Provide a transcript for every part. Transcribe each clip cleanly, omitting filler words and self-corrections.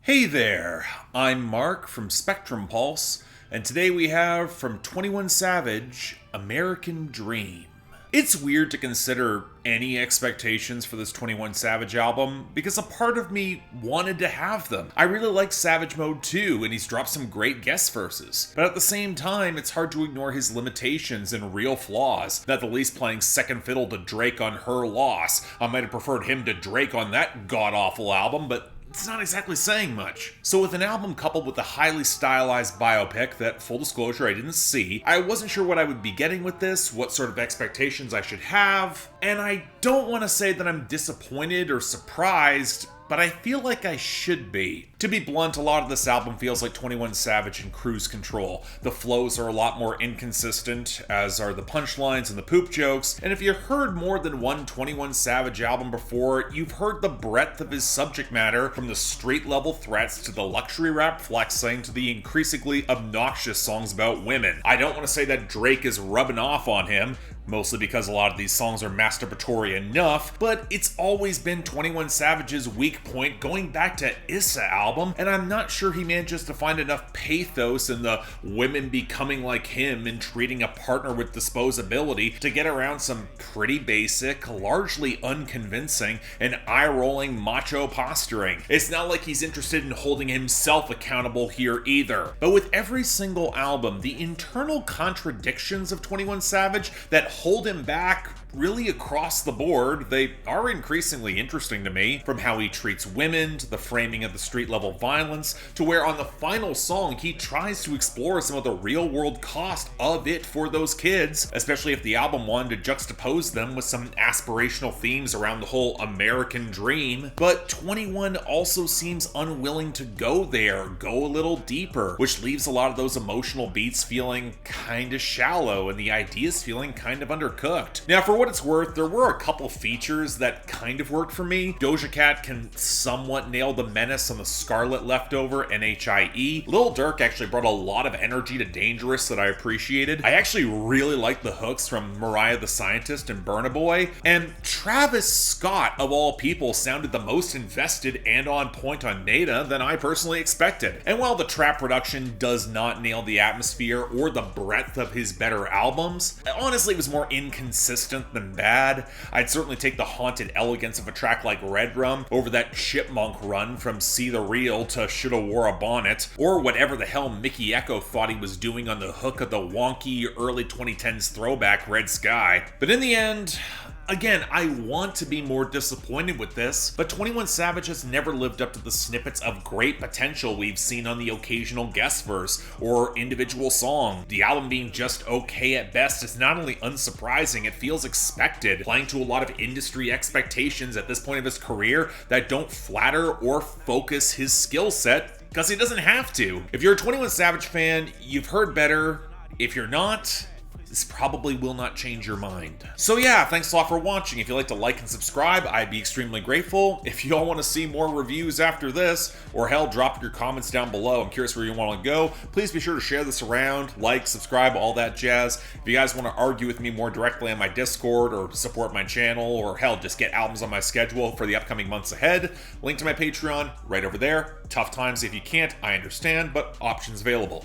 Hey there, I'm Mark from Spectrum Pulse, and today we have from 21 Savage, American Dream. It's weird to consider any expectations for this 21 Savage album because a part of me wanted to have them. I really like Savage Mode 2 and he's dropped some great guest verses, but at the same time it's hard to ignore his limitations and real flaws, not the least playing second fiddle to Drake on Her Loss. I might have preferred him to Drake on that god-awful album, but it's not exactly saying much. So with an album coupled with a highly stylized biopic that, full disclosure, I didn't see, I wasn't sure what I would be getting with this, what sort of expectations I should have, and I don't want to say that I'm disappointed or surprised, but I feel like I should be. To be blunt, a lot of this album feels like 21 Savage in Cruise Control. The flows are a lot more inconsistent, as are the punchlines and the poop jokes, and if you've heard more than one 21 Savage album before, you've heard the breadth of his subject matter, from the street-level threats to the luxury rap flexing to the increasingly obnoxious songs about women. I don't want to say that Drake is rubbing off on him, mostly because a lot of these songs are masturbatory enough, but it's always been 21 Savage's weak point going back to Issa album, and I'm not sure he manages to find enough pathos in the women becoming like him and treating a partner with disposability to get around some pretty basic, largely unconvincing, and eye-rolling macho posturing. It's not like he's interested in holding himself accountable here either. But with every single album, the internal contradictions of 21 Savage that hold him back really across the board, they are increasingly interesting to me, from how he treats women, to the framing of the street-level violence, to where on the final song he tries to explore some of the real-world cost of it for those kids, especially if the album wanted to juxtapose them with some aspirational themes around the whole American dream. But 21 also seems unwilling to go there, go a little deeper, which leaves a lot of those emotional beats feeling kinda shallow and the ideas feeling kind of undercooked. Now, for what it's worth, there were a couple features that kind of worked for me. Doja Cat can somewhat nail the menace on the Scarlet leftover, n.h.i.e. Lil Durk actually brought a lot of energy to Dangerous that I appreciated. I actually really liked the hooks from Mariah The Scientist and Burna Boy, and Travis Scott, of all people, sounded the most invested and on point on née-nah than I personally expected. And while the trap production does not nail the atmosphere or the breadth of his better albums, honestly it was more inconsistent than bad. I'd certainly take the haunted elegance of a track like Redrum over that chipmunk run from See the Real to Shoulda Wore a Bonnet, or whatever the hell Mickey Echo thought he was doing on the hook of the wonky early 2010s throwback Red Sky. But in the end, again, I want to be more disappointed with this, but 21 Savage has never lived up to the snippets of great potential we've seen on the occasional guest verse or individual song. The album being just okay at best is not only unsurprising, it feels expected, playing to a lot of industry expectations at this point of his career that don't flatter or focus his skill set, because he doesn't have to. If you're a 21 Savage fan, you've heard better. If you're not, this probably will not change your mind. So yeah, thanks a lot for watching. If you'd like to like and subscribe, I'd be extremely grateful. If you all want to see more reviews after this, or hell, drop your comments down below. I'm curious where you want to go. Please be sure to share this around, like, subscribe, all that jazz. If you guys want to argue with me more directly on my Discord, or support my channel, or hell, just get albums on my schedule for the upcoming months ahead, link to my Patreon right over there. Tough times if you can't, I understand, but options available.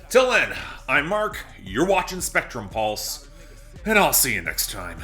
Till then, I'm Mark, you're watching Spectrum Pulse, and I'll see you next time.